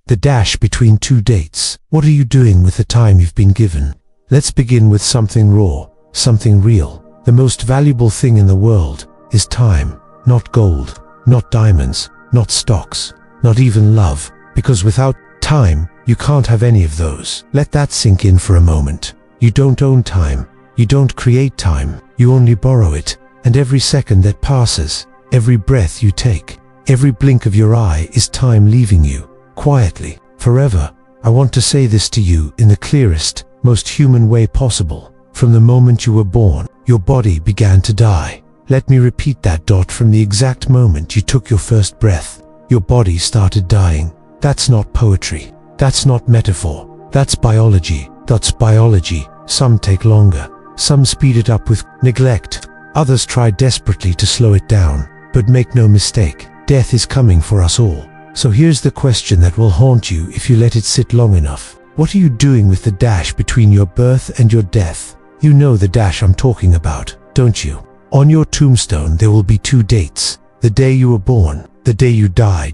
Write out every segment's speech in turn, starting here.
The dash between two dates. What are you doing with the time you've been given? Let's begin with something raw, something real. The most valuable thing in the world is time, not gold, not diamonds, not stocks, not even love, because without time, you can't have any of those. Let that sink in for a moment. You don't own time. You don't create time. You only borrow it. And every second that passes, every breath you take, every blink of your eye is time leaving you, quietly, forever. I want to say this to you in the clearest, most human way possible. From the moment you were born, your body began to die. Let me repeat that. From the exact moment you took your first breath, your body started dying. That's not poetry. That's not metaphor. That's biology. That's biology. Some take longer. Some speed it up with neglect. Others try desperately to slow it down. But make no mistake, death is coming for us all. So here's the question that will haunt you if you let it sit long enough. What are you doing with the dash between your birth and your death? You know the dash I'm talking about, don't you? On your tombstone there will be two dates. The day you were born, the day you die.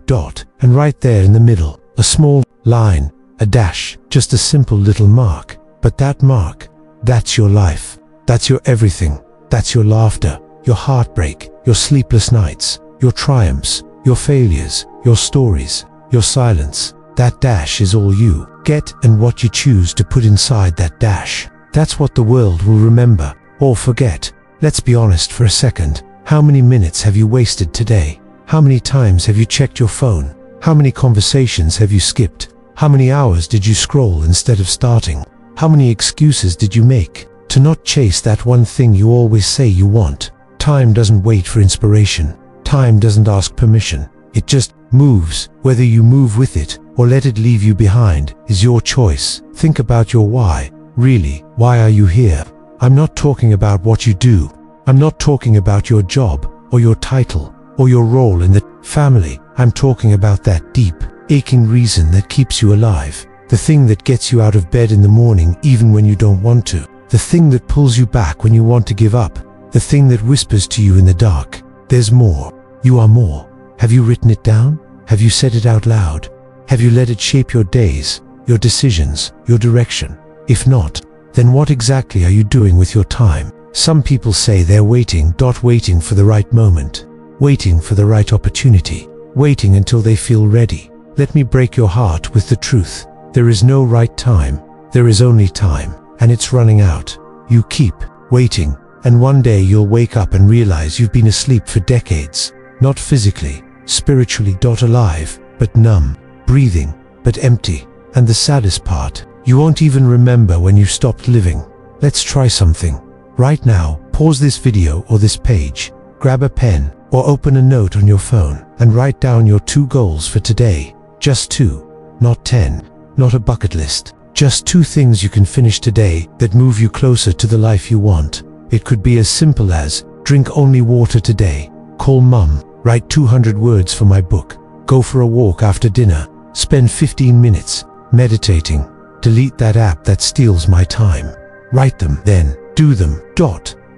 And right there in the middle, a small line, a dash, just a simple little mark. But that mark, that's your life. That's your everything. That's your laughter, your heartbreak, your sleepless nights, your triumphs, your failures, your stories, your silence. That dash is all you get and what you choose to put inside that dash. That's what the world will remember or forget. Let's be honest for a second. How many minutes have you wasted today? How many times have you checked your phone? How many conversations have you skipped? How many hours did you scroll instead of starting? How many excuses did you make to not chase that one thing you always say you want? Time doesn't wait for inspiration. Time doesn't ask permission. It just moves. Whether you move with it or let it leave you behind is your choice. Think about your why. Really, why are you here? I'm not talking about what you do. I'm not talking about your job or your title or your role in the family. I'm talking about that deep, aching reason that keeps you alive. The thing that gets you out of bed in the morning even when you don't want to. The thing that pulls you back when you want to give up. The thing that whispers to you in the dark, there's more. You are more. Have you written it down? Have you said it out loud? Have you let it shape your days, your decisions, your direction? If not, then what exactly are you doing with your time? Some people say they're waiting for the right moment, waiting for the right opportunity, waiting until they feel ready. Let me break your heart with the truth. There is no right time. There is only time, and it's running out. You keep waiting, and one day you'll wake up and realize you've been asleep for decades. Not physically, spiritually. Alive, but numb, breathing, but empty. And the saddest part, you won't even remember when you stopped living. Let's try something. Right now, pause this video or this page, grab a pen or open a note on your phone and write down your 2 goals for today. Just 2, not 10, not a bucket list. Just 2 things you can finish today that move you closer to the life you want. It could be as simple as, drink only water today, call mum, write 200 words for my book, go for a walk after dinner, spend 15 minutes meditating, delete that app that steals my time. Write them, then do them.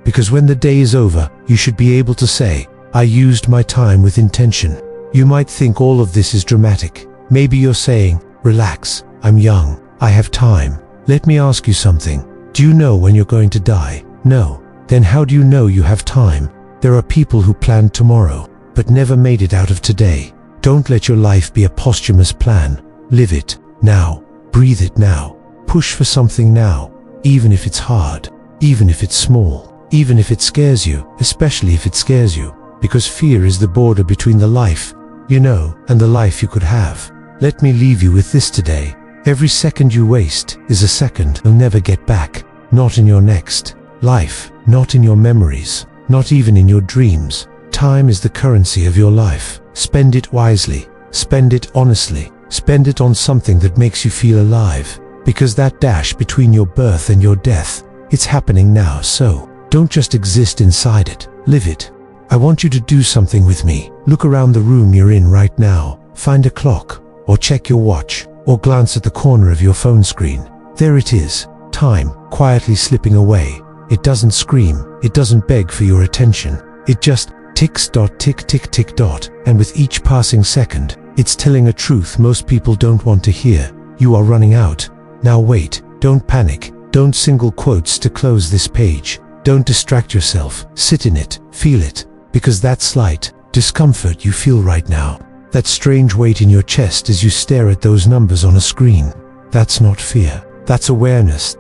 Because when the day is over, you should be able to say, I used my time with intention. You might think all of this is dramatic. Maybe you're saying, relax, I'm young, I have time. Let me ask you something. Do you know when you're going to die? No. Then how do you know you have time? There are people who planned tomorrow, but never made it out of today. Don't let your life be a posthumous plan. Live it now. Breathe it now. Push for something now. Even if it's hard. Even if it's small. Even if it scares you. Especially if it scares you. Because fear is the border between the life you know and the life you could have. Let me leave you with this today. Every second you waste is a second you'll never get back. Not in your next life. Not in your memories. Not even in your dreams. Time is the currency of your life. Spend it wisely. Spend it honestly. Spend it on something that makes you feel alive. Because that dash between your birth and your death, it's happening now. So, don't just exist inside it. Live it. I want you to do something with me. Look around the room you're in right now. Find a clock, or check your watch, or glance at the corner of your phone screen. There it is. Time, quietly slipping away. It doesn't scream. It doesn't beg for your attention. It just ticks. Tick, tick, tick. And with each passing second, It's telling a truth most people don't want to hear. You are running out. Now wait, don't panic. Don't single quotes to close this page. Don't distract yourself. Sit in it, feel it, because that slight discomfort you feel right now, that strange weight in your chest as you stare at those numbers on a screen, that's not fear. That's awareness.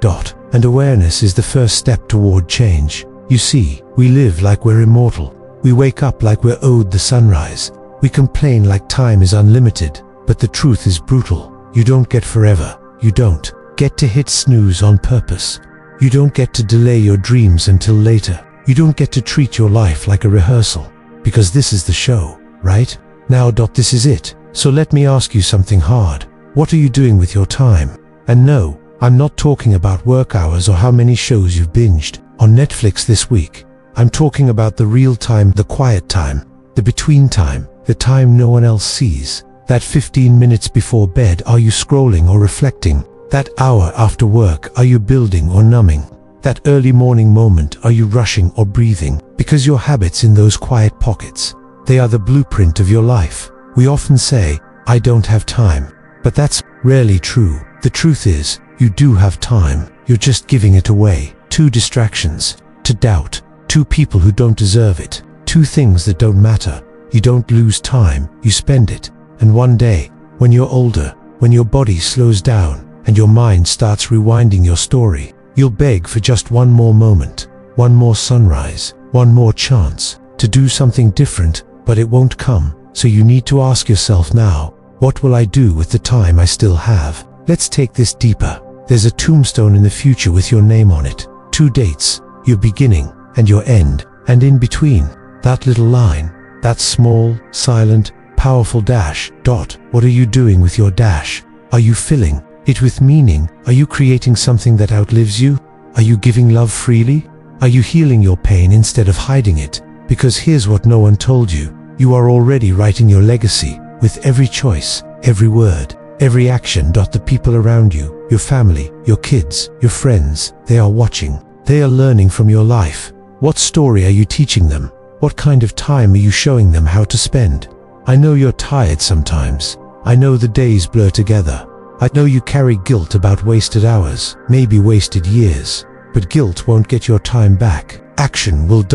And awareness is the first step toward change. You see, we live like we're immortal. We wake up like we're owed the sunrise. We complain like time is unlimited, but the truth is brutal. You don't get forever. You don't get to hit snooze on purpose. You don't get to delay your dreams until later. You don't get to treat your life like a rehearsal, because this is the show, right? Now, this is it. So let me ask you something hard. What are you doing with your time? And no, I'm not talking about work hours or how many shows you've binged on Netflix this week. I'm talking about the real time, the quiet time, the between time, the time no one else sees. That 15 minutes before bed, are you scrolling or reflecting? That hour after work, are you building or numbing? That early morning moment, are you rushing or breathing? Because your habits in those quiet pockets, they are the blueprint of your life. We often say, I don't have time, but that's rarely true. The truth is, you do have time. You're just giving it away. 2 distractions, to doubt, 2 people who don't deserve it, 2 things that don't matter. You don't lose time, you spend it. And one day, when you're older, when your body slows down and your mind starts rewinding your story, you'll beg for just one more moment, one more sunrise, one more chance to do something different, but it won't come. So you need to ask yourself now, what will I do with the time I still have? Let's take this deeper. There's a tombstone in the future with your name on it. 2 dates, your beginning and your end, and in between, that little line, that small, silent, powerful dash. What are you doing with your dash? Are you filling it with meaning? Are you creating something that outlives you? Are you giving love freely? Are you healing your pain instead of hiding it? Because here's what no one told you. You are already writing your legacy with every choice, every word, every action. The people around you, your family, your kids, your friends, they are watching. They are learning from your life. What story are you teaching them? What kind of time are you showing them how to spend? I know you're tired sometimes. I know the days blur together. I know you carry guilt about wasted hours, maybe wasted years. But guilt won't get your time back. Action will.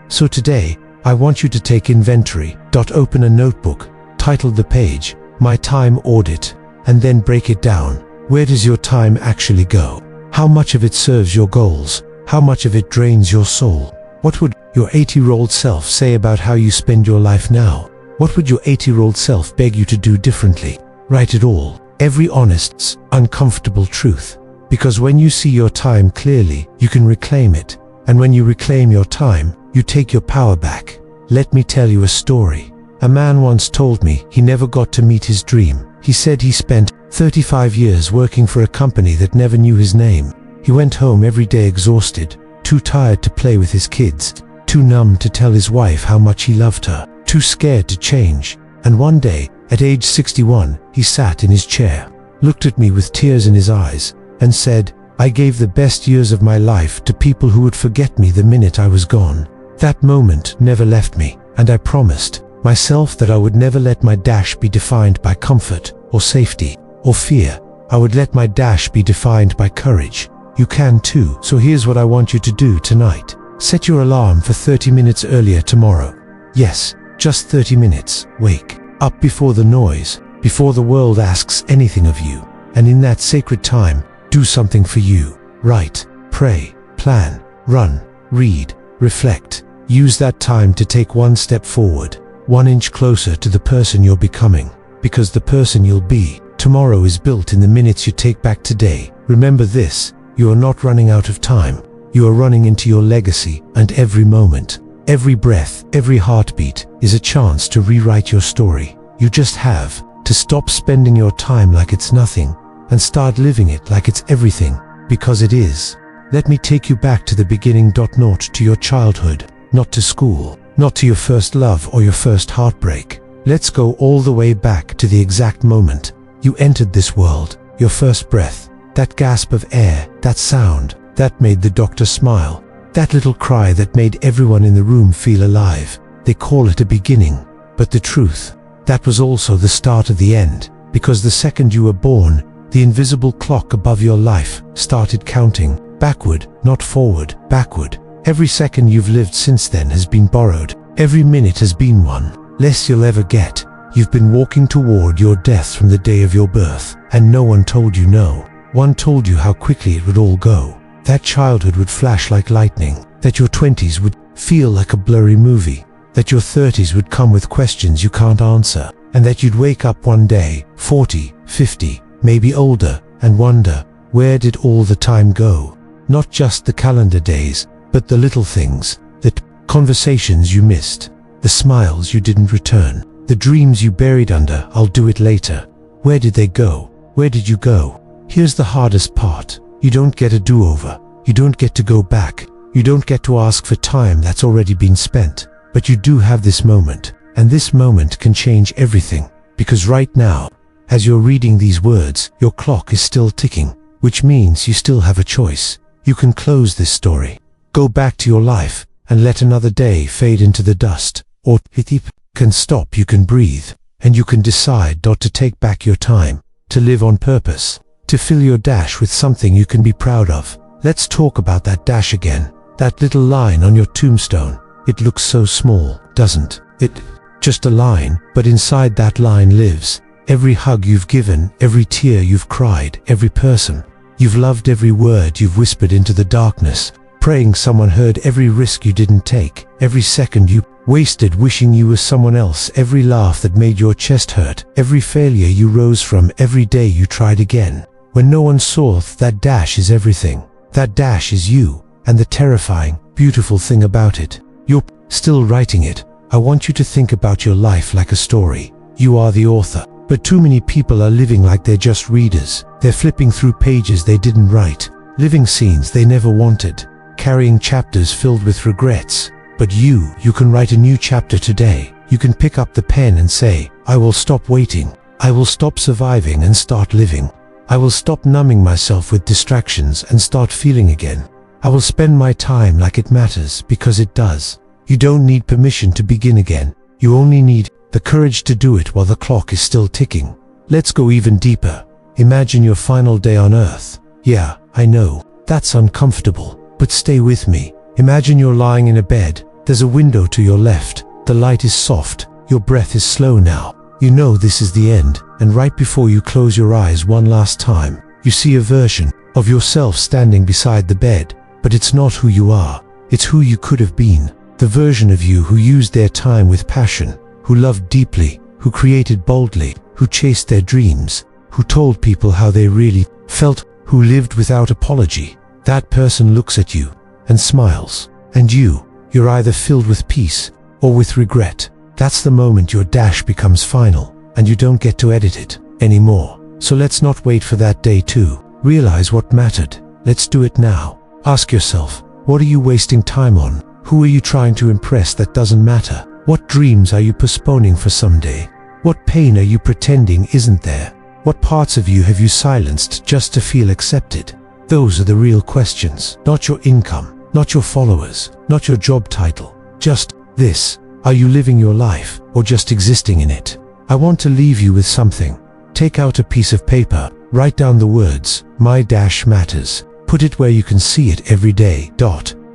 So today, I want you to take inventory. Open a notebook, title the page, My Time Audit, and then break it down. Where does your time actually go? How much of it serves your goals? How much of it drains your soul? What would your 80-year-old self say about how you spend your life now? What would your 80-year-old self beg you to do differently? Write it all. Every honest, uncomfortable truth. Because when you see your time clearly, you can reclaim it. And when you reclaim your time, you take your power back. Let me tell you a story. A man once told me he never got to meet his dream. He said he spent 35 years working for a company that never knew his name. He went home every day exhausted, too tired to play with his kids, too numb to tell his wife how much he loved her, too scared to change. And one day, at age 61, he sat in his chair, looked at me with tears in his eyes, and said, I gave the best years of my life to people who would forget me the minute I was gone. That moment never left me, and I promised myself that I would never let my dash be defined by comfort, or safety, or fear. I would let my dash be defined by courage. You can too. So here's what I want you to do tonight. Set your alarm for 30 minutes earlier tomorrow. Yes, just 30 minutes. Wake up before the noise, before the world asks anything of you. And in that sacred time, do something for you. Write, pray, plan, run, read, reflect. Use that time to take one step forward, 1 inch closer to the person you're becoming. Because the person you'll be tomorrow is built in the minutes you take back today. Remember this, you are not running out of time. You are running into your legacy, and every moment, every breath, every heartbeat is a chance to rewrite your story. You just have to stop spending your time like it's nothing and start living it like it's everything, because it is. Let me take you back to the beginning. Not to your childhood, not to school, not to your first love or your first heartbreak. Let's go all the way back to the exact moment you entered this world, your first breath, that gasp of air, that sound that made the doctor smile, that little cry that made everyone in the room feel alive. They call it a beginning, but the truth that was also the start of the end, because the second you were born, the invisible clock above your life started counting, backward, not forward, backward. Every second you've lived since then has been borrowed. Every minute has been one less you'll ever get. You've been walking toward your death from the day of your birth, and no one told you no. One told you how quickly it would all go, that childhood would flash like lightning, that your 20s would feel like a blurry movie, that your 30s would come with questions you can't answer, and that you'd wake up one day, 40, 50, maybe older, and wonder, where did all the time go? Not just the calendar days, but the little things, the conversations you missed, the smiles you didn't return, the dreams you buried under "I'll do it later." Where did they go? Where did you go? Here's the hardest part. You don't get a do-over. You don't get to go back. You don't get to ask for time that's already been spent. But you do have this moment, and this moment can change everything. Because right now, as you're reading these words, your clock is still ticking, which means you still have a choice. You can close this story, go back to your life, and let another day fade into the dust. Or you can stop, you can breathe, and you can decide not to take back your time, to live on purpose, to fill your dash with something you can be proud of. Let's talk about that dash again, that little line on your tombstone. It looks so small, doesn't it? Just a line, but inside that line lives every hug you've given, every tear you've cried, every person you've loved, every word you've whispered into the darkness, praying someone heard, every risk you didn't take, every second you wasted wishing you were someone else, every laugh that made your chest hurt, every failure you rose from, every day you tried again. When no one saw, that dash is everything. That dash is you, and the terrifying, beautiful thing about it, you're still writing it. I want you to think about your life like a story. You are the author. But too many people are living like they're just readers. They're flipping through pages they didn't write, living scenes they never wanted, carrying chapters filled with regrets. But you can write a new chapter today. You can pick up the pen and say, I will stop waiting. I will stop surviving and start living. I will stop numbing myself with distractions and start feeling again. I will spend my time like it matters, because it does. You don't need permission to begin again. You only need the courage to do it while the clock is still ticking. Let's go even deeper. Imagine your final day on Earth. Yeah, I know, that's uncomfortable, but stay with me. Imagine you're lying in a bed. There's a window to your left. The light is soft. Your breath is slow now. You know this is the end, and right before you close your eyes one last time, you see a version of yourself standing beside the bed. But it's not who you are. It's who you could have been. The version of you who used their time with passion, who loved deeply, who created boldly, who chased their dreams, who told people how they really felt, who lived without apology. That person looks at you and smiles, and you're either filled with peace or with regret. That's the moment your dash becomes final, and you don't get to edit it anymore. So let's not wait for that day to realize what mattered. Let's do it now. Ask yourself, what are you wasting time on? Who are you trying to impress that doesn't matter? What dreams are you postponing for someday? What pain are you pretending isn't there? What parts of you have you silenced just to feel accepted? Those are the real questions. Not your income, not your followers, not your job title. Just this. Are you living your life, or just existing in it? I want to leave you with something. Take out a piece of paper, write down the words, my dash matters. Put it where you can see it every day,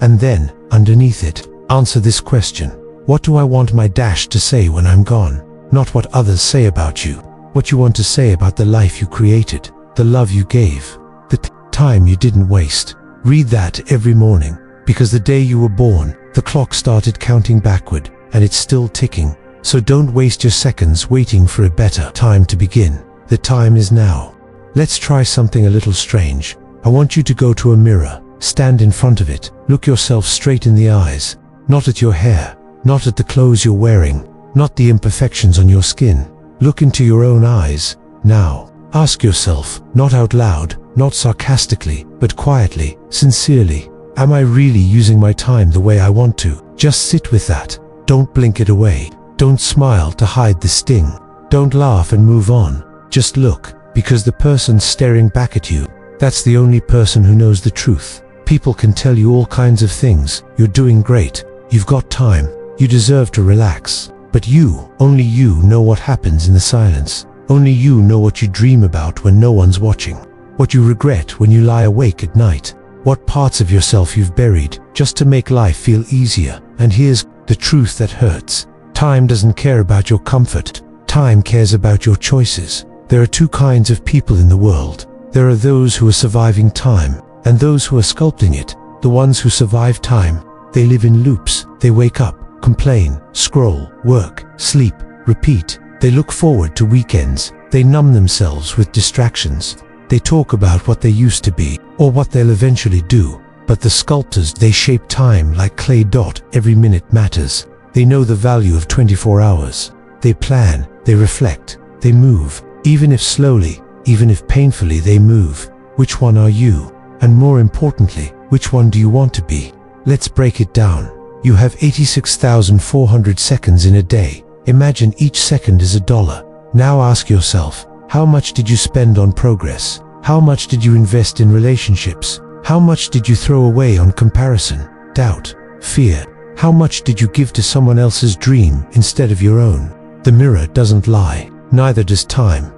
and then, underneath it, answer this question. What do I want my dash to say when I'm gone? Not what others say about you. What you want to say about the life you created, the love you gave, the time you didn't waste. Read that every morning, because the day you were born, the clock started counting backward, and it's still ticking. So don't waste your seconds waiting for a better time to begin. The time is now. Let's try something a little strange. I want you to go to a mirror, stand in front of it, look yourself straight in the eyes, not at your hair, not at the clothes you're wearing, not the imperfections on your skin. Look into your own eyes, now. Ask yourself, not out loud, not sarcastically, but quietly, sincerely, am I really using my time the way I want to? Just sit with that. Don't blink it away. Don't smile to hide the sting. Don't laugh and move on. Just look, because the person staring back at you, that's the only person who knows the truth. People can tell you all kinds of things. You're doing great. You've got time. You deserve to relax. But you, only you, know what happens in the silence. Only you know what you dream about when no one's watching. What you regret when you lie awake at night. What parts of yourself you've buried just to make life feel easier. And here's the truth that hurts. Time doesn't care about your comfort. Time cares about your choices. There are two kinds of people in the world. There are those who are surviving time, and those who are sculpting it. The ones who survive time, they live in loops. They wake up, complain, scroll, work, sleep, repeat. They look forward to weekends. They numb themselves with distractions. They talk about what they used to be, or what they'll eventually do. But the sculptors, they shape time like clay dot. Every minute matters. They know the value of 24 hours. They plan, they reflect, they move. Even if slowly, even if painfully, they move. Which one are you? And more importantly, which one do you want to be? Let's break it down. You have 86,400 seconds in a day. Imagine each second is $1. Now ask yourself, how much did you spend on progress? How much did you invest in relationships? How much did you throw away on comparison, doubt, fear? How much did you give to someone else's dream instead of your own? The mirror doesn't lie, neither does time.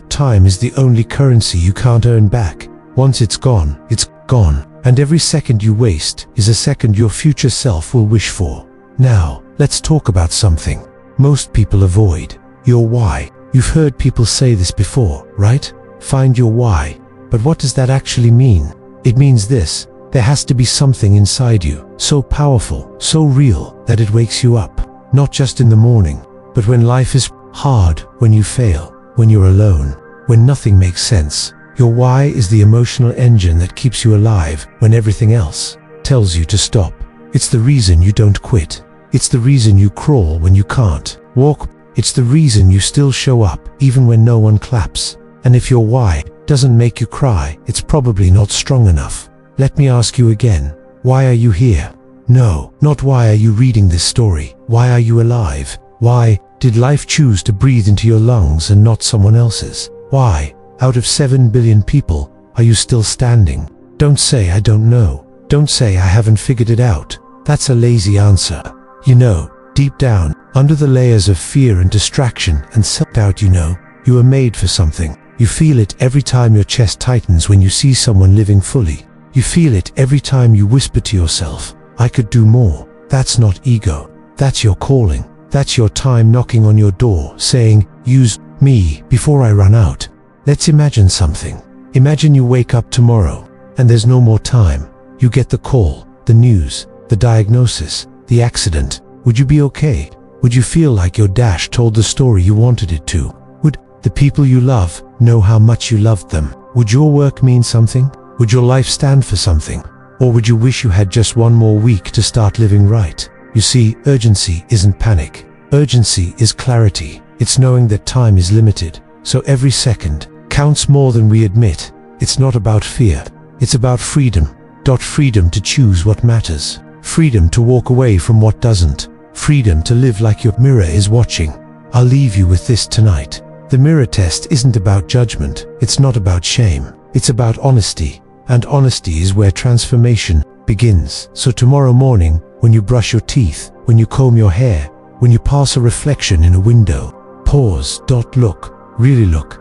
Time is the only currency you can't earn back. Once it's gone, it's gone. And every second you waste is a second your future self will wish for. Now, let's talk about something most people avoid: your why. You've heard people say this before, right? Find your why. But what does that actually mean? It means this: there has to be something inside you, so powerful, so real, that it wakes you up. Not just in the morning, but when life is hard, when you fail, when you're alone, when nothing makes sense. Your why is the emotional engine that keeps you alive when everything else tells you to stop. It's the reason you don't quit. It's the reason you crawl when you can't walk. It's the reason you still show up even when no one claps. And if your why doesn't make you cry, it's probably not strong enough. Let me ask you again, why are you here? No, not why are you reading this story. Why are you alive? Why did life choose to breathe into your lungs and not someone else's? Why, out of 7 billion people, are you still standing? Don't say I don't know. Don't say I haven't figured it out. That's a lazy answer. You know, deep down, under the layers of fear and distraction and self-doubt, you know, you are made for something. You feel it every time your chest tightens when you see someone living fully. You feel it every time you whisper to yourself, I could do more. That's not ego. That's your calling. That's your time knocking on your door, saying, use me before I run out. Let's imagine something. Imagine you wake up tomorrow, and there's no more time. You get the call, the news, the diagnosis, the accident. Would you be okay? Would you feel like your dash told the story you wanted it to? Would the people you love know how much you loved them? Would your work mean something? Would your life stand for something? Or would you wish you had just one more week to start living right? You see, urgency isn't panic. Urgency is clarity. It's knowing that time is limited, so every second counts more than we admit. It's not about fear. It's about freedom. Freedom to choose what matters. Freedom to walk away from what doesn't. Freedom to live like your mirror is watching. I'll leave you with this tonight. The mirror test isn't about judgment. It's not about shame. It's about honesty. And honesty is where transformation begins. So tomorrow morning, when you brush your teeth, when you comb your hair, when you pass a reflection in a window, pause, look, really look,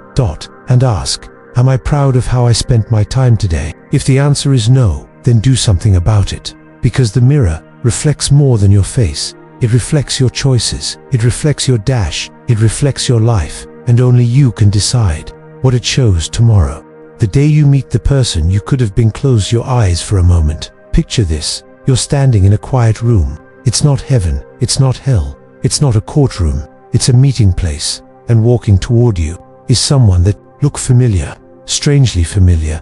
and ask, am I proud of how I spent my time today? If the answer is no, then do something about it. Because the mirror reflects more than your face. It reflects your choices. It reflects your dash. It reflects your life. And only you can decide what it shows tomorrow. The day you meet the person you could have been, close your eyes for a moment. Picture this. You're standing in a quiet room. It's not heaven. It's not hell. It's not a courtroom. It's a meeting place. And walking toward you is someone that looks familiar, strangely familiar,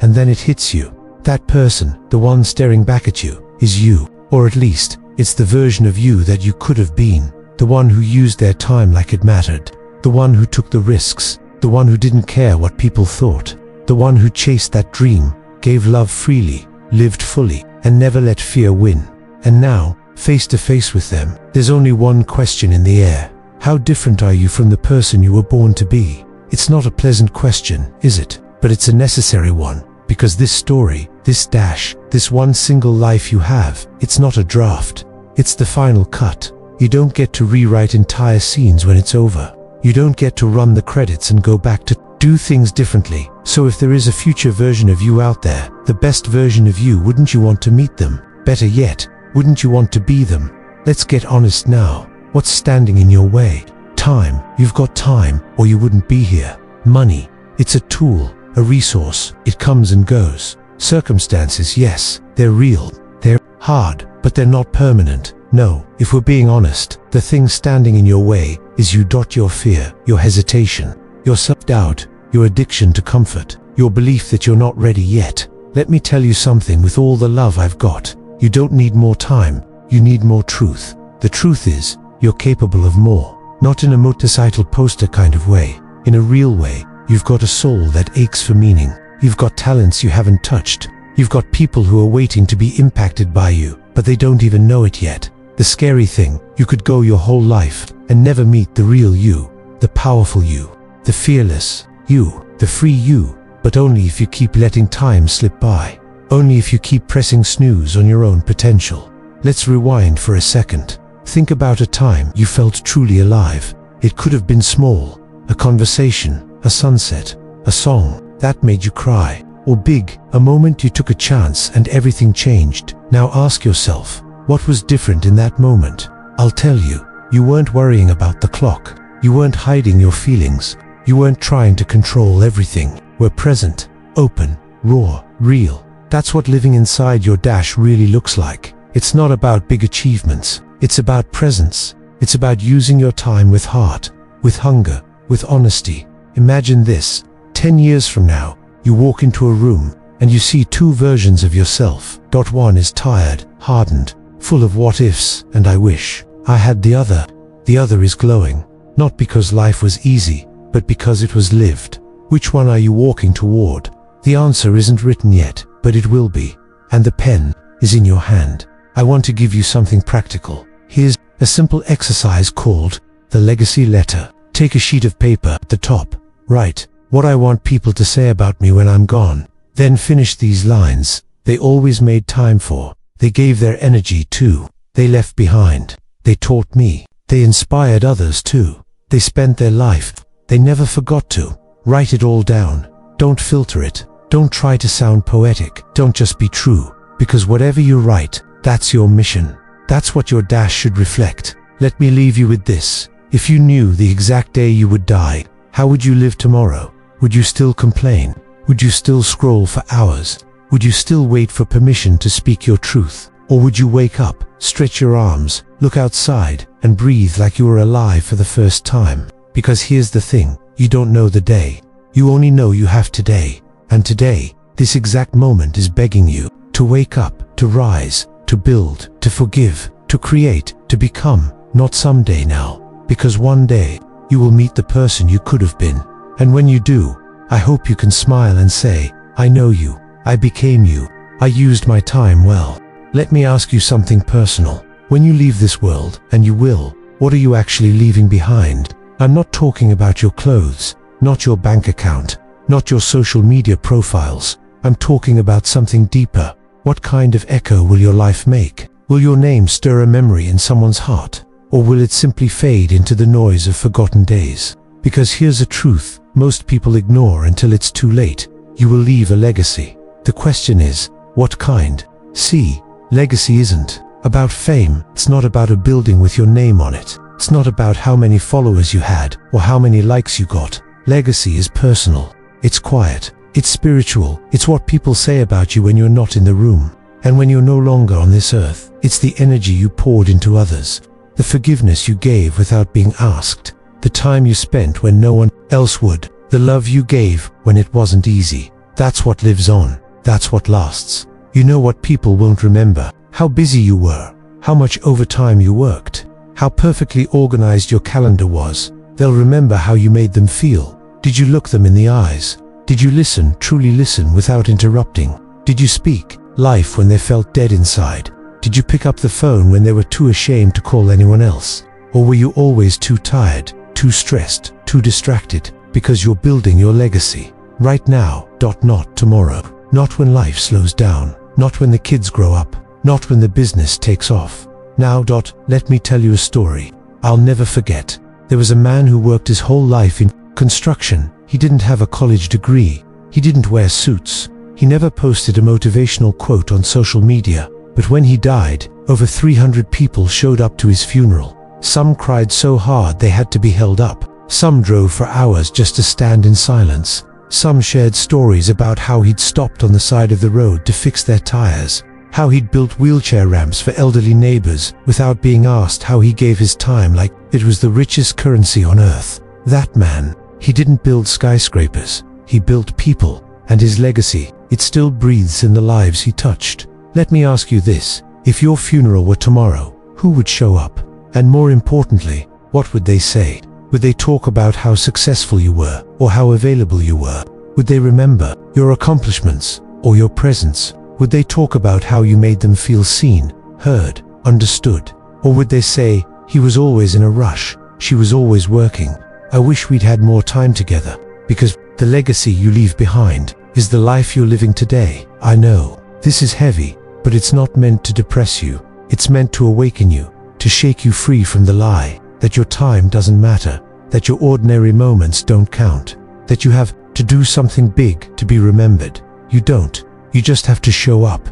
and then it hits you. That person, the one staring back at you, is you. Or at least, it's the version of you that you could have been. The one who used their time like it mattered. The one who took the risks. The one who didn't care what people thought. The one who chased that dream, gave love freely, lived fully, and never let fear win. And now, face to face with them, there's only one question in the air. How different are you from the person you were born to be? It's not a pleasant question, is it? But it's a necessary one. Because this story, this dash, this one single life you have, it's not a draft. It's the final cut. You don't get to rewrite entire scenes when it's over. You don't get to run the credits and go back to do things differently. So if there is a future version of you out there, the best version of you, wouldn't you want to meet them? Better yet, wouldn't you want to be them? Let's get honest now. What's standing in your way? Time. You've got time, or you wouldn't be here. Money. It's a tool, a resource. It comes and goes. Circumstances, yes, they're real. They're hard, but they're not permanent. No, if we're being honest, the thing standing in your way is you. Your fear, your hesitation, your self-doubt, your addiction to comfort, your belief that you're not ready yet. Let me tell you something with all the love I've got. You don't need more time, you need more truth. The truth is, you're capable of more. Not in a motorcycle poster kind of way. In a real way, you've got a soul that aches for meaning. You've got talents you haven't touched. You've got people who are waiting to be impacted by you, but they don't even know it yet. The scary thing, you could go your whole life and never meet the real you, the powerful you, the fearless you, the free you, but only if you keep letting time slip by. Only if you keep pressing snooze on your own potential. Let's rewind for a second. Think about a time you felt truly alive. It could have been small, a conversation, a sunset, a song that made you cry, or big, a moment you took a chance and everything changed. Now ask yourself, what was different in that moment? I'll tell you, you weren't worrying about the clock. You weren't hiding your feelings. You weren't trying to control everything. We're present, open, raw, real. That's what living inside your dash really looks like. It's not about big achievements. It's about presence. It's about using your time with heart, with hunger, with honesty. Imagine this. 10 years from now, you walk into a room and you see two versions of yourself. One is tired, hardened, full of what ifs and I wish I had the other. The other is glowing, not because life was easy, but because it was lived. Which one are you walking toward? The answer isn't written yet, but it will be. And the pen is in your hand. I want to give you something practical. Here's a simple exercise called the legacy letter. Take a sheet of paper at the top. Write what I want people to say about me when I'm gone. Then finish these lines. They always made time for. They gave their energy to. They left behind. They taught me. They inspired others too. They spent their life. They never forgot to. Write it all down. Don't filter it. Don't try to sound poetic. Don't just be true. Because whatever you write, that's your mission. That's what your dash should reflect. Let me leave you with this. If you knew the exact day you would die, how would you live tomorrow? Would you still complain? Would you still scroll for hours? Would you still wait for permission to speak your truth? Or would you wake up, stretch your arms, look outside, and breathe like you were alive for the first time? Because here's the thing, you don't know the day. You only know you have today. And today, this exact moment is begging you to wake up, to rise, to build, to forgive, to create, to become, not someday now. Because one day, you will meet the person you could have been. And when you do, I hope you can smile and say, I know you, I became you, I used my time well. Let me ask you something personal. When you leave this world, and you will, what are you actually leaving behind? I'm not talking about your clothes, not your bank account, not your social media profiles. I'm talking about something deeper. What kind of echo will your life make? Will your name stir a memory in someone's heart? Or will it simply fade into the noise of forgotten days? Because here's a truth most people ignore until it's too late. You will leave a legacy. The question is, what kind? See, legacy isn't about fame. It's not about a building with your name on it. It's not about how many followers you had or how many likes you got. Legacy is personal. It's quiet. It's spiritual. It's what people say about you when you're not in the room. And when you're no longer on this earth, it's the energy you poured into others. The forgiveness you gave without being asked. The time you spent when no one else would. The love you gave when it wasn't easy. That's what lives on. That's what lasts. You know what people won't remember? How busy you were. How much overtime you worked. How perfectly organized your calendar was. They'll remember how you made them feel. Did you look them in the eyes? Did you listen, truly listen without interrupting? Did you speak life when they felt dead inside? Did you pick up the phone when they were too ashamed to call anyone else? Or were you always too tired, too stressed, too distracted? Because you're building your legacy. Right now, not tomorrow. Not when life slows down. Not when the kids grow up. Not when the business takes off. Now, let me tell you a story I'll never forget. There was a man who worked his whole life in construction. He didn't have a college degree. He didn't wear suits. He never posted a motivational quote on social media. But when he died, over 300 people showed up to his funeral. Some cried so hard they had to be held up. Some drove for hours just to stand in silence. Some shared stories about how he'd stopped on the side of the road to fix their tires, how he'd built wheelchair ramps for elderly neighbors without being asked, how he gave his time like it was the richest currency on earth. That man, he didn't build skyscrapers, he built people, and his legacy, it still breathes in the lives he touched. Let me ask you this, if your funeral were tomorrow, who would show up? And more importantly, what would they say? Would they talk about how successful you were, or how available you were? Would they remember your accomplishments, or your presence? Would they talk about how you made them feel seen, heard, understood? Or would they say, he was always in a rush, she was always working? I wish we'd had more time together, because the legacy you leave behind is the life you're living today. I know, this is heavy, but it's not meant to depress you. It's meant to awaken you, to shake you free from the lie that your time doesn't matter, that your ordinary moments don't count, that you have to do something big to be remembered. You don't. You just have to show up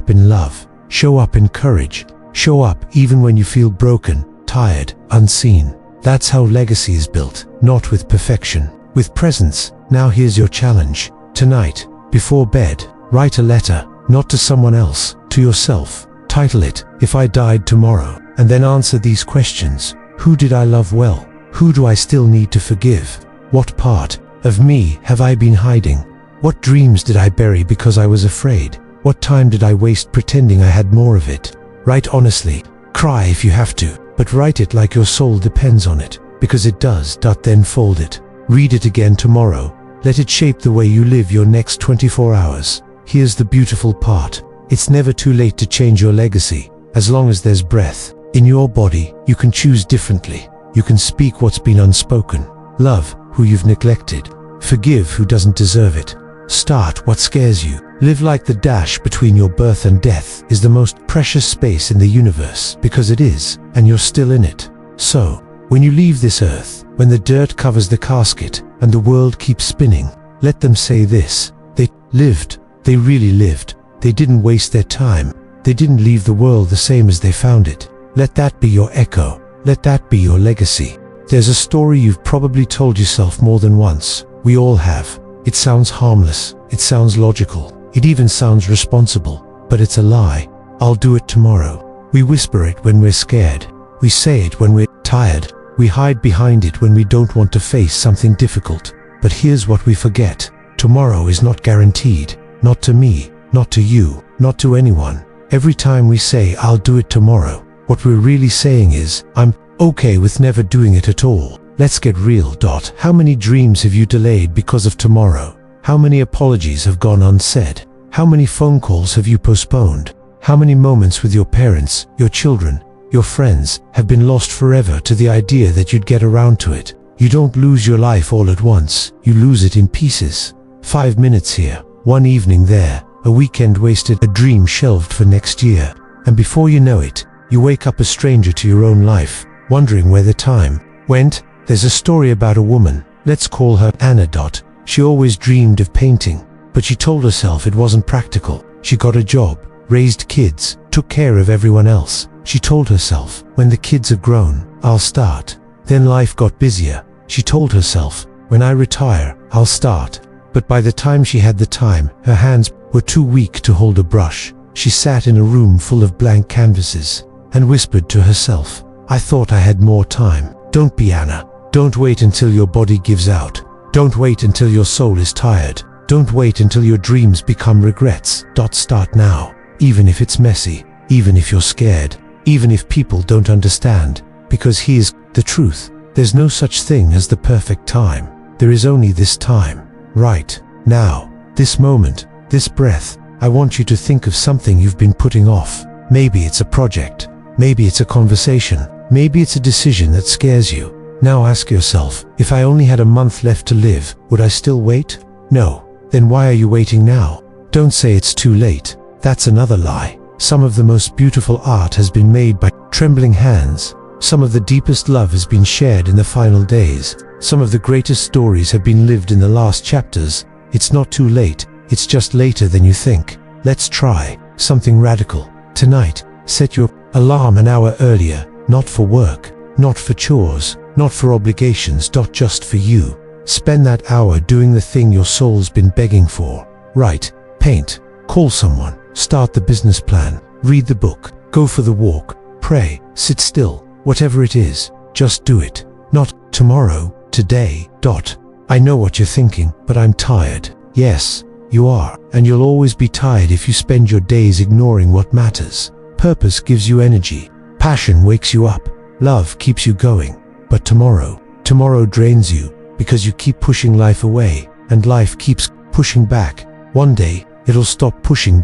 in love, show up in courage, show up even when you feel broken, tired, unseen. That's how legacy is built, not with perfection, with presence. Now here's your challenge. Tonight, before bed, write a letter, not to someone else, to yourself. Title it, If I Died Tomorrow, and then answer these questions. Who did I love well? Who do I still need to forgive? What part of me have I been hiding? What dreams did I bury because I was afraid? What time did I waste pretending I had more of it? Write honestly, cry if you have to, but write it like your soul depends on it, because it does. Then fold it. Read it again tomorrow. Let it shape the way you live your next 24 hours. Here's the beautiful part. It's never too late to change your legacy. As long as there's breath in your body, you can choose differently. You can speak what's been unspoken. Love who you've neglected. Forgive who doesn't deserve it. Start what scares you. Live like the dash between your birth and death is the most precious space in the universe, because it is, and you're still in it. So, when you leave this earth, when the dirt covers the casket and the world keeps spinning, let them say this: they lived, they really lived. They didn't waste their time. They didn't leave the world the same as they found it. Let that be your echo. Let that be your legacy. There's a story you've probably told yourself more than once. We all have. It sounds harmless, it sounds logical, it even sounds responsible, but it's a lie. I'll do it tomorrow. We whisper it when we're scared. We say it when we're tired. We hide behind it when we don't want to face something difficult. But here's what we forget. Tomorrow is not guaranteed. Not to me, not to you, not to anyone. Every time we say, I'll do it tomorrow, what we're really saying is, I'm okay with never doing it at all. Let's get real. How many dreams have you delayed because of tomorrow? How many apologies have gone unsaid? How many phone calls have you postponed? How many moments with your parents, your children, your friends have been lost forever to the idea that you'd get around to it? You don't lose your life all at once. You lose it in pieces. 5 minutes here, 1 evening there, a weekend wasted, a dream shelved for next year. And before you know it, you wake up a stranger to your own life, wondering where the time went. There's a story about a woman, let's call her Anna. She always dreamed of painting, but she told herself it wasn't practical. She got a job, raised kids, took care of everyone else. She told herself, when the kids are grown, I'll start. Then life got busier. She told herself, when I retire, I'll start. But by the time she had the time, her hands were too weak to hold a brush. She sat in a room full of blank canvases and whispered to herself, I thought I had more time. Don't be Anna. Don't wait until your body gives out. Don't wait until your soul is tired. Don't wait until your dreams become regrets. Start now, even if it's messy, even if you're scared, even if people don't understand, because here's the truth. There's no such thing as the perfect time. There is only this time, right now, this moment, this breath. I want you to think of something you've been putting off. Maybe it's a project, maybe it's a conversation, maybe it's a decision that scares you. Now ask yourself, if I only had a month left to live, would I still wait? No. Then why are you waiting now? Don't say it's too late. That's another lie. Some of the most beautiful art has been made by trembling hands. Some of the deepest love has been shared in the final days. Some of the greatest stories have been lived in the last chapters. It's not too late, it's just later than you think. Let's try something radical. Tonight, set your alarm an hour earlier, not for work, not for chores, not for obligations, just for you. Spend that hour doing the thing your soul's been begging for. Write, paint, call someone, start the business plan, read the book, go for the walk, pray, sit still, whatever it is, just do it. Not tomorrow, today. I know what you're thinking, but I'm tired. Yes, you are, and you'll always be tired if you spend your days ignoring what matters. Purpose gives you energy. Passion wakes you up. Love keeps you going. But tomorrow drains you because you keep pushing life away, and life keeps pushing back. One day, it'll stop pushing.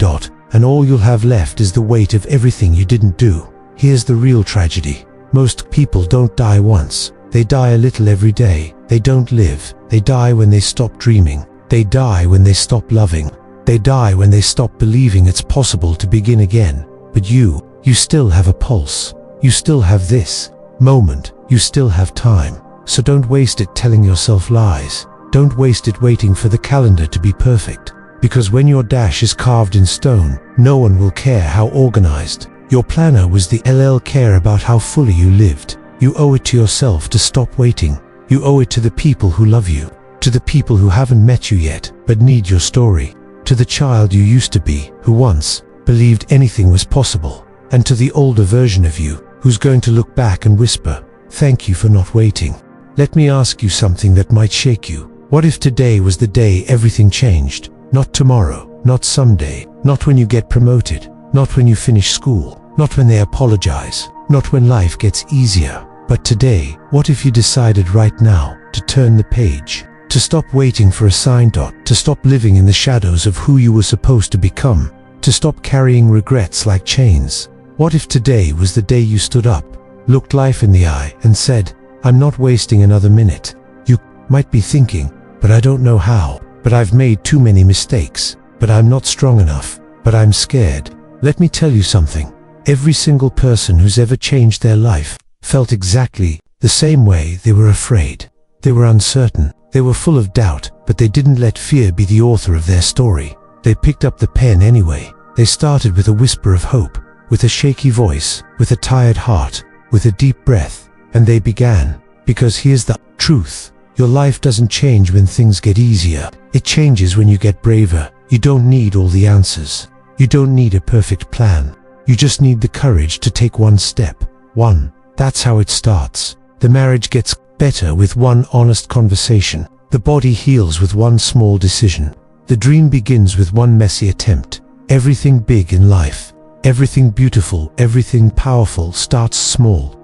And all you'll have left is the weight of everything you didn't do. Here's the real tragedy. Most people don't die once. They die a little every day. They don't live. They die when they stop dreaming. They die when they stop loving. They die when they stop believing it's possible to begin again. But you still have a pulse. You still have this moment. You still have time. So don't waste it telling yourself lies. Don't waste it waiting for the calendar to be perfect. Because when your dash is carved in stone, no one will care how organized. Your planner was the care about how fully you lived. You owe it to yourself to stop waiting. You owe it to the people who love you, to the people who haven't met you yet but need your story, to the child you used to be who once believed anything was possible, and to the older version of you who's going to look back and whisper, "Thank you for not waiting." Let me ask you something that might shake you. What if today was the day everything changed? Not tomorrow, not someday, not when you get promoted, not when you finish school, not when they apologize, not when life gets easier. But today, what if you decided right now to turn the page, to stop waiting for a sign, to stop living in the shadows of who you were supposed to become, to stop carrying regrets like chains? What if today was the day you stood up, looked life in the eye and said, "I'm not wasting another minute"? You might be thinking, "But I don't know how, but I've made too many mistakes, but I'm not strong enough, but I'm scared." Let me tell you something. Every single person who's ever changed their life felt exactly the same way. They were afraid. They were uncertain. They were full of doubt, but they didn't let fear be the author of their story. They picked up the pen anyway. They started with a whisper of hope, with a shaky voice, with a tired heart, with a deep breath, and they began. Because here's the truth. Your life doesn't change when things get easier. It changes when you get braver. You don't need all the answers. You don't need a perfect plan. You just need the courage to take one step. One. That's how it starts. The marriage gets better with one honest conversation. The body heals with one small decision. The dream begins with one messy attempt. Everything big in life, everything beautiful, everything powerful starts small.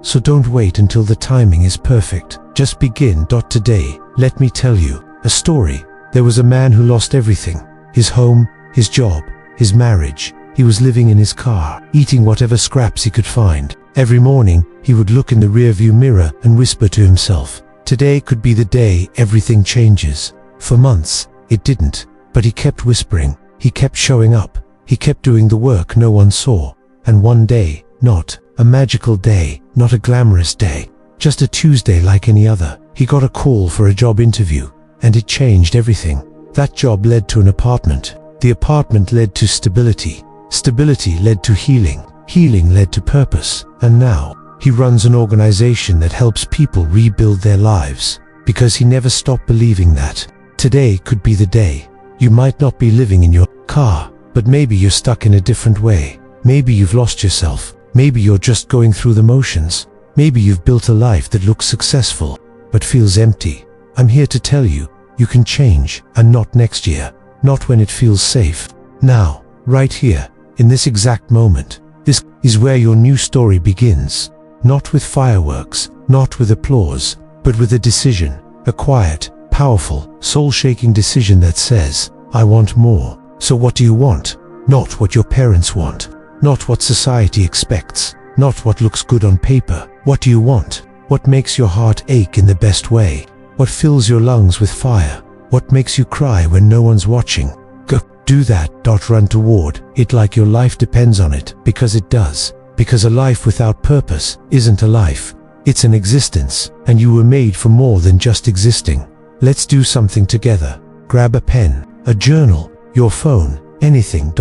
So don't wait until the timing is perfect. Just begin. Today, let me tell you a story. There was a man who lost everything. His home, his job, his marriage. He was living in his car, eating whatever scraps he could find. Every morning, he would look in the rearview mirror and whisper to himself, "Today could be the day everything changes." For months, it didn't, but he kept whispering. He kept showing up. He kept doing the work no one saw. And one day, not a magical day, not a glamorous day, just a Tuesday like any other, he got a call for a job interview, and it changed everything. That job led to an apartment. The apartment led to stability. Stability led to healing. Healing led to purpose. And now, he runs an organization that helps people rebuild their lives. Because he never stopped believing that today could be the day. You might not be living in your car, but maybe you're stuck in a different way. Maybe you've lost yourself. Maybe you're just going through the motions. Maybe you've built a life that looks successful, but feels empty. I'm here to tell you, you can change, and not next year. Not when it feels safe. Now, right here, in this exact moment. This is where your new story begins. Not with fireworks, not with applause, but with a decision. A quiet, powerful, soul-shaking decision that says, "I want more." So what do you want? Not what your parents want. Not what society expects. Not what looks good on paper. What do you want? What makes your heart ache in the best way? What fills your lungs with fire? What makes you cry when no one's watching? Go do that. Run toward it like your life depends on it, because it does. because a life without purpose isn't a life. It's an existence, and you were made for more than just existing. Let's do something together. Grab a pen, a journal, your phone, anything,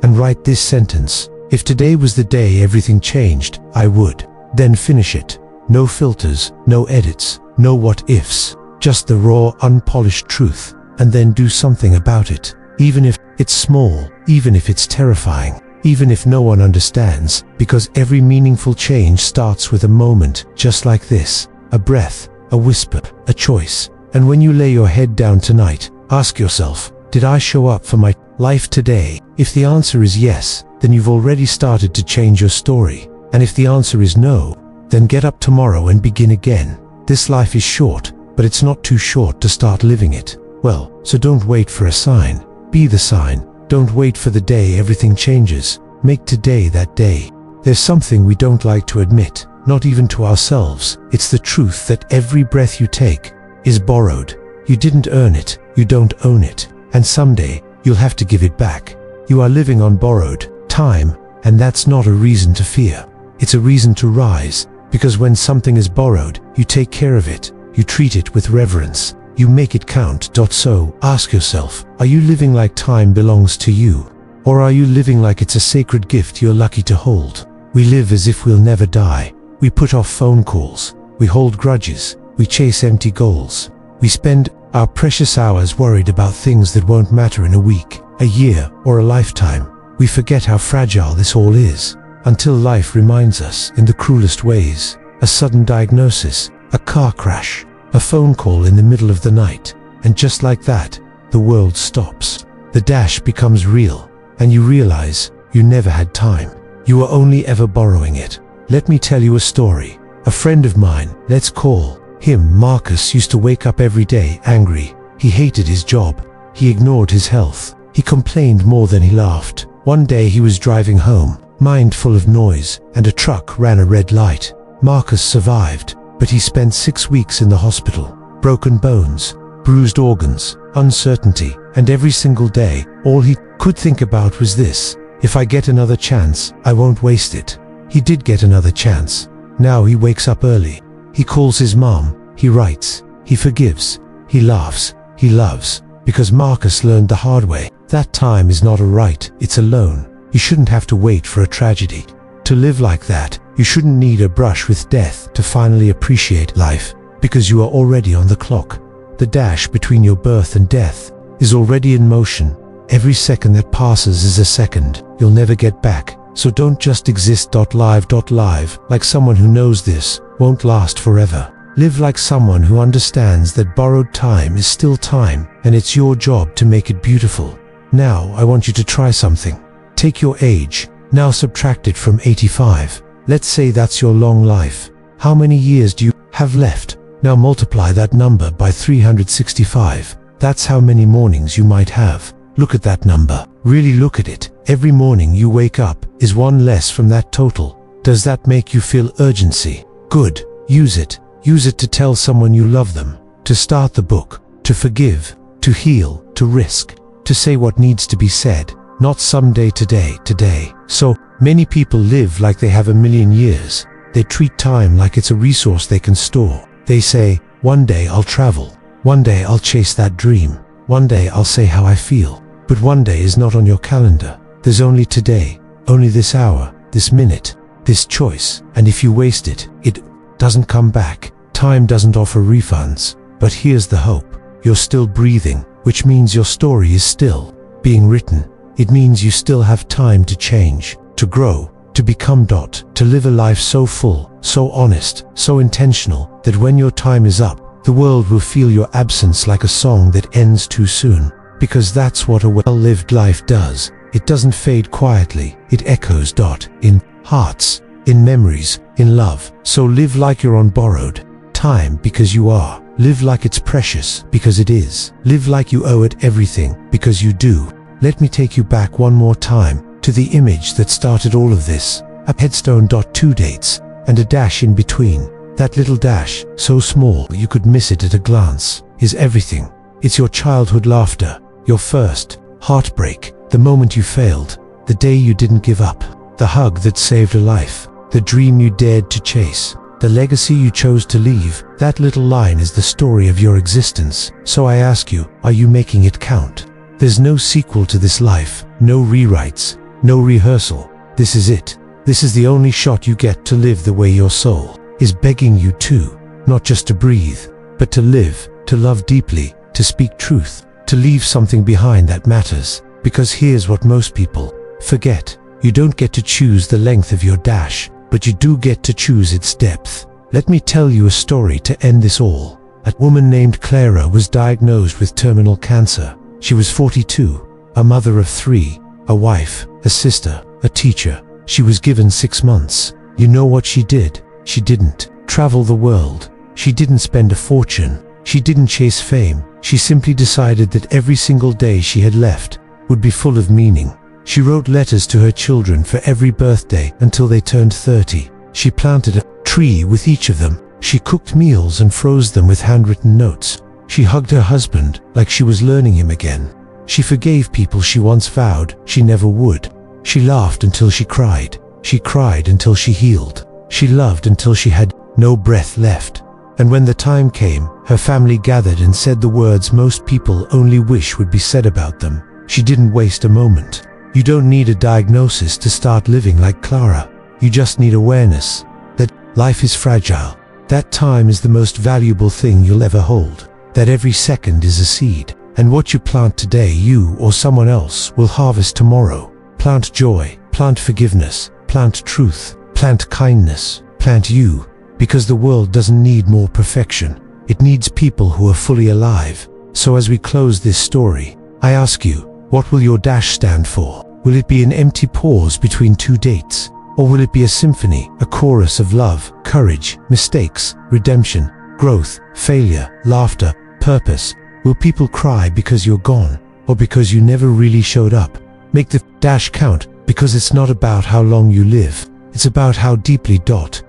and write this sentence. If today was the day everything changed, I would. Then finish it. No filters, no edits, no what ifs. Just the raw, unpolished truth. And then do something about it. Even if it's small, even if it's terrifying, even if no one understands, because every meaningful change starts with a moment just like this. A breath, a whisper, a choice. And when you lay your head down tonight, ask yourself, did I show up for my life today? If the answer is yes, then you've already started to change your story. And if the answer is no, then get up tomorrow and begin again. This life is short, but it's not too short to start living it. Well, so don't wait for a sign. Be the sign. Don't wait for the day everything changes. Make today that day. There's something we don't like to admit, not even to ourselves. It's the truth that every breath you take is borrowed. You didn't earn it, you don't own it, and someday you'll have to give it back. You are living on borrowed time, and that's not a reason to fear. It's a reason to rise, because when something is borrowed, you take care of it, you treat it with reverence, you make it count. So, ask yourself, are you living like time belongs to you? Or are you living like it's a sacred gift you're lucky to hold? We live as if we'll never die. We put off phone calls, we hold grudges, we chase empty goals. We spend our precious hours worried about things that won't matter in a week, a year, or a lifetime. We forget how fragile this all is, until life reminds us in the cruelest ways. A sudden diagnosis, a car crash, a phone call in the middle of the night, and just like that, the world stops. The dash becomes real, and you realize you never had time. You were only ever borrowing it. Let me tell you a story. A friend of mine, let's call him Marcus, used to wake up every day angry. He hated his job. He ignored his health. He complained more than he laughed. One day he was driving home, mind full of noise, and a truck ran a red light. Marcus survived, but he spent 6 weeks in the hospital. Broken bones, bruised organs, uncertainty, and every single day, all he could think about was this: if I get another chance, I won't waste it. He did get another chance. Now he wakes up early. He calls his mom, he writes, he forgives, he laughs, he loves, because Marcus learned the hard way. That time is not a right, it's a loan. You shouldn't have to wait for a tragedy to live like that. You shouldn't need a brush with death to finally appreciate life, because you are already on the clock. The dash between your birth and death is already in motion. Every second that passes is a second you'll never get back. So don't just exist. Live like someone who knows this won't last forever. Live like someone who understands that borrowed time is still time, and it's your job to make it beautiful. Now I want you to try something. Take your age, now subtract it from 85. Let's say that's your long life. How many years do you have left? Now multiply that number by 365. That's how many mornings you might have. Look at that number. Really look at it. Every morning you wake up is one less from that total. Does that make you feel urgency? Good. Use it. Use it to tell someone you love them, to start the book, to forgive, to heal, to risk, to say what needs to be said, not someday, today. So many people live like they have a million years. They treat time like it's a resource they can store. They say, one day I'll travel, one day I'll chase that dream, one day I'll say how I feel. But one day is not on your calendar. There's only today, only this hour, this minute, this choice. And if you waste it, it doesn't come back. Time doesn't offer refunds. But here's the hope. You're still breathing, which means your story is still being written. It means you still have time to change, to grow, to become. To live a life so full, so honest, so intentional, that when your time is up, the world will feel your absence like a song that ends too soon. Because that's what a well-lived life does. It doesn't fade quietly, it echoes. In hearts, in memories, in love. So live like you're on borrowed time, because you are. Live like it's precious, because it is. Live like you owe it everything, because you do. Let me take you back one more time to the image that started all of this. A headstone. 2 dates, and a dash in between. That little dash, so small you could miss it at a glance, is everything. It's your childhood laughter, your first heartbreak, the moment you failed, the day you didn't give up, The hug that saved a life. The dream you dared to chase. The legacy you chose to leave. That little line is the story of your existence. So I ask you, are you making it count? There's no sequel to this life, no rewrites, no rehearsal. This is it. This is the only shot you get to live the way your soul is begging you to, not just to breathe, but to live, to love deeply, to speak truth, to leave something behind that matters. Because here's what most people forget. You don't get to choose the length of your dash, but you do get to choose its depth. Let me tell you a story to end this all. A woman named Clara was diagnosed with terminal cancer. She was 42, a mother of 3, a wife, a sister, a teacher. She was given 6 months. You know what she did? She didn't travel the world. She didn't spend a fortune. She didn't chase fame. She simply decided that every single day she had left would be full of meaning. She wrote letters to her children for every birthday until they turned 30. She planted a tree with each of them. She cooked meals and froze them with handwritten notes. She hugged her husband like she was learning him again. She forgave people she once vowed she never would. She laughed until she cried. She cried until she healed. She loved until she had no breath left. And when the time came, her family gathered and said the words most people only wish would be said about them. She didn't waste a moment. You don't need a diagnosis to start living like Clara. You just need awareness that life is fragile, that time is the most valuable thing you'll ever hold, that every second is a seed, and what you plant today, you or someone else will harvest tomorrow. Plant joy, plant forgiveness, plant truth, plant kindness, plant you, because the world doesn't need more perfection. It needs people who are fully alive. So as we close this story, I ask you, what will your dash stand for? Will it be an empty pause between 2 dates? Or will it be a symphony, a chorus of love, courage, mistakes, redemption, growth, failure, laughter, purpose? Will people cry because you're gone, or because you never really showed up? Make the dash count, because it's not about how long you live. It's about how deeply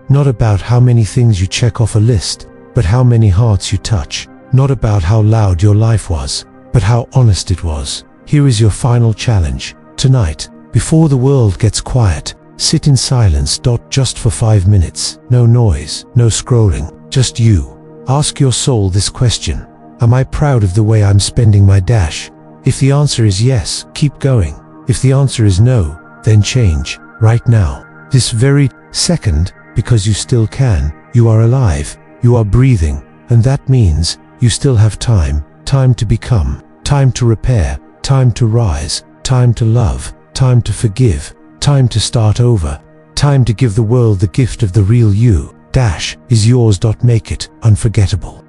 not about how many things you check off a list, but how many hearts you touch. Not about how loud your life was, but how honest it was. Here is your final challenge. Tonight, before the world gets quiet, sit in silence. Just for 5 minutes. No noise, no scrolling, just you. Ask your soul this question. Am I proud of the way I'm spending my dash? If the answer is yes, keep going. If the answer is no, then change. Right now. This very second, because you still can. You are alive. You are breathing. And that means you still have time. Time to become. Time to repair. Time to rise, time to love, time to forgive, time to start over, time to give the world the gift of the real you. Dash is yours. Make it unforgettable.